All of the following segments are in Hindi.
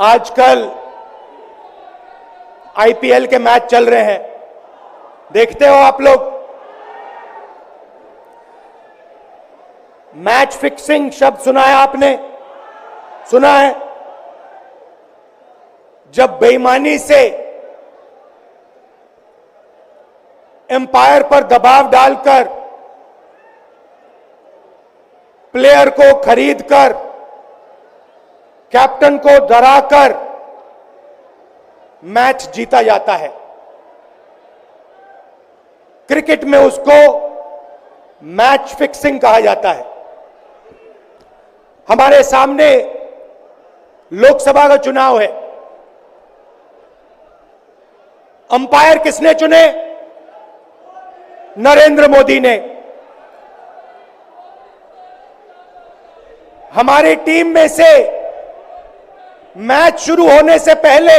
आजकल आईपीएल के मैच चल रहे हैं, देखते हो आप लोग। मैच फिक्सिंग शब्द सुना है आपने? सुना है? जब बेईमानी से एम्पायर पर दबाव डालकर प्लेयर को खरीदकर कैप्टन को डराकर मैच जीता जाता है। क्रिकेट में उसको मैच फिक्सिंग कहा जाता है। हमारे सामने लोकसभा का चुनाव है। अंपायर किसने चुने? नरेंद्र मोदी ने। हमारी टीम में से मैच शुरू होने से पहले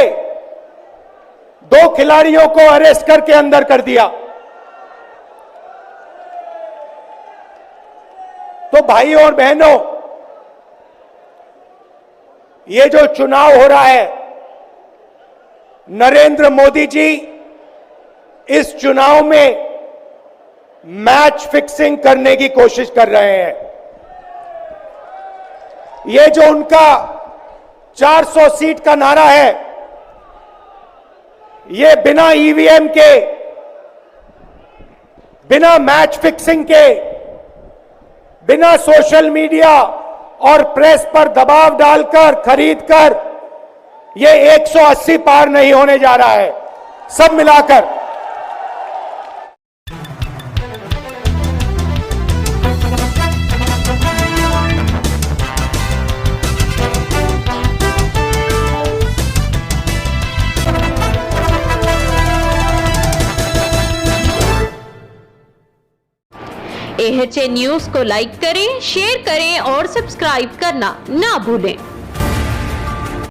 2 खिलाड़ियों को अरेस्ट करके अंदर कर दिया। तो भाइयों और बहनों, ये जो चुनाव हो रहा है, नरेंद्र मोदी जी इस चुनाव में मैच फिक्सिंग करने की कोशिश कर रहे हैं। ये जो उनका 400 सीट का नारा है, ये बिना ईवीएम के, बिना मैच फिक्सिंग के, बिना सोशल मीडिया और प्रेस पर दबाव डालकर खरीदकर ये 180 पार नहीं होने जा रहा है, सब मिलाकर। AHA न्यूज को लाइक करें, शेयर करें और सब्सक्राइब करना ना भूलें।